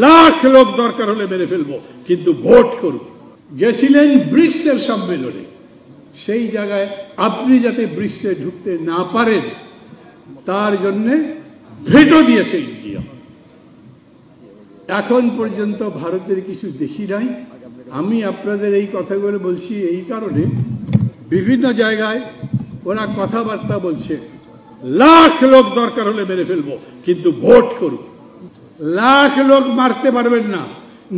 লাখ লোক দরকার হলে মেরে ফেলবো, কিন্তু ভোট করব। গেছিলেন ব্রিক্সের সম্মেলনে, সেই জায়গায় আপনি যাতে ব্রিক্সে ঢুকতে না পারেন তার জন্যে ভেটো দিয়েছে ইন্ডিয়া। এখন পর্যন্ত ভারতের কিছু দেখি নাই। আমি আপনাদের এই কথাগুলো বলছি এই কারণে, বিভিন্ন জায়গায় ওরা কথাবার্তা বলছে লাখ লোক দরকার হলে মেরে ফেলবো, কিন্তু ভোট করব। লাখ লোক মারতে পারবেন না,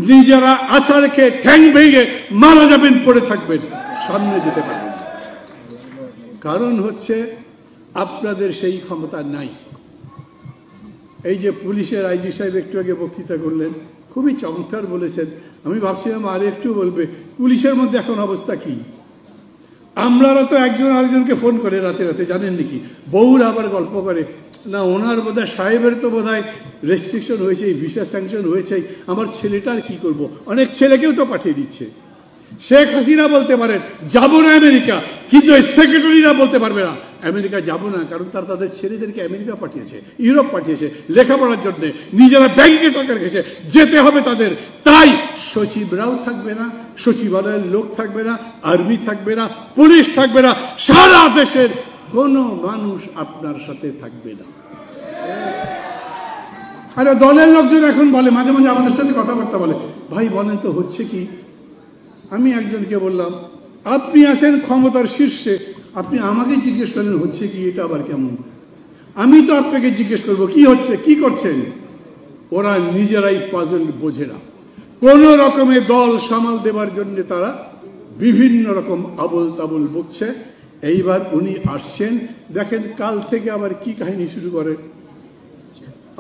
নিজেরা আছাড় খেয়ে ঠ্যাং ভেঙে মারা যাবেন, পড়ে থাকবেন, সামনে যেতে পারবেন না। কারণ হচ্ছে আপনাদের সেই ক্ষমতা নাই। এই যে পুলিশের আইজি সাহেব একটু আগে বক্তৃতা করলেন, খুবই চমৎকার বলেছেন। আমি ভাবছিলাম আর একটু বলবে। পুলিশের মধ্যে এখন অবস্থা কি? আমরাও তো একজন আরেকজনকে ফোন করে রাতে রাতে, জানেন নাকি? বউরা আবার গল্প করে, না ওনার বোধহয় সাহেবের তো বোধহয় রেস্ট্রিকশন হয়েছে, ভিসা স্যাংশন হয়েছে, আমার ছেলেটার কি করব? অনেক ছেলেকেও তো পাঠিয়ে দিচ্ছে। শেখ হাসিনা বলতে পারেন যাবো না আমেরিকা, কিন্তু এই সেক্রেটারিরা বলতে পারবে না আমেরিকা যাবো না, কারণ তারা তাদের ছেলেদেরকে আমেরিকা পাঠিয়েছে, ইউরোপ পাঠিয়েছে লেখাপড়ার জন্য, নিজেরা ব্যাংকে টাকা রেখেছে, যেতে হবে তাদের। তাই সচিবরাও থাকবে না, সচিবালয়ের লোক থাকবে না, আর্মি থাকবে না, পুলিশ থাকবে না, সারা দেশের কোনো মানুষ আপনার সাথে থাকবে না। আরে দলের লোকজন এখন বলে, মাঝে মাঝে আমাদের সাথে কথাবার্তা বলে, ভাই বলেন তো হচ্ছে কি? আমি একজনকে বললাম, আপনি আছেন ক্ষমতার শীর্ষে, আপনি আমাকে জিজ্ঞেস করেন হচ্ছে কি, এটা আবার কেমন? আমি তো আপনাকে জিজ্ঞেস করবো কি হচ্ছে, কি করছেন? ওরা নিজেরাই পাজল বোঝে না। কোন রকমে দল সামাল দেবার জন্য তারা বিভিন্ন রকম আবল তাবল বকছে। এইবার উনি আসছেন, দেখেন কাল থেকে আবার কি কাহিনী শুরু করে।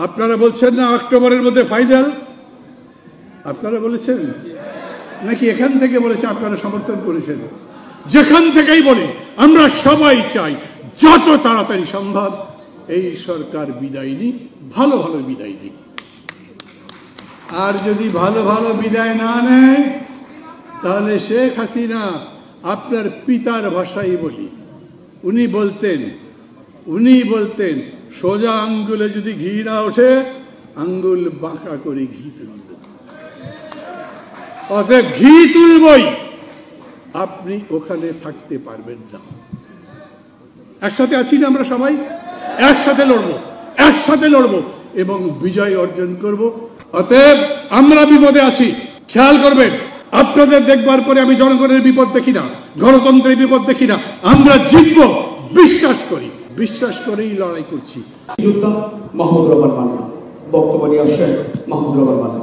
আপনারা বলছেন না অক্টোবরের মধ্যে ফাইনাল, আপনারা বলেছেন নাকি এখান থেকে বলেছে? আপনারা সমর্থন করেছেন। যেখান থেকেই বলি, আমরা সবাই চাই যত তাড়াতাড়ি সম্ভব এই সরকার বিদায় নিক, ভালো ভালো বিদায় দিক। আর যদি ভালো ভালো বিদায় না নেয়, তাহলে শেখ হাসিনা, আপনার পিতার ভাষাই বলি, উনি বলতেন সোজা আঙ্গুলে যদি ঘি না ওঠে, আঙ্গুল বাঁকা করে ঘি তুলব। অতএব ঘি তুলবই, আপনি ওখানে থাকতে পারবেন না। একসাথে আছি না আমরা সবাই? একসাথে লড়বো এবং বিজয় অর্জন করব। অতএব আমরা বিপদে আছি, খেয়াল করবেন। আপনাদের দেখবার পরে আমি জনগণের বিপদ দেখি না, গণতন্ত্রের বিপদ দেখি না। আমরা জিতবো বিশ্বাস করেই লড়াই করছি। মাহমুদুর রহমান মান্না বক্তব্য নিয়ে আসছেন। মাহমুদুর রহমান মান্না।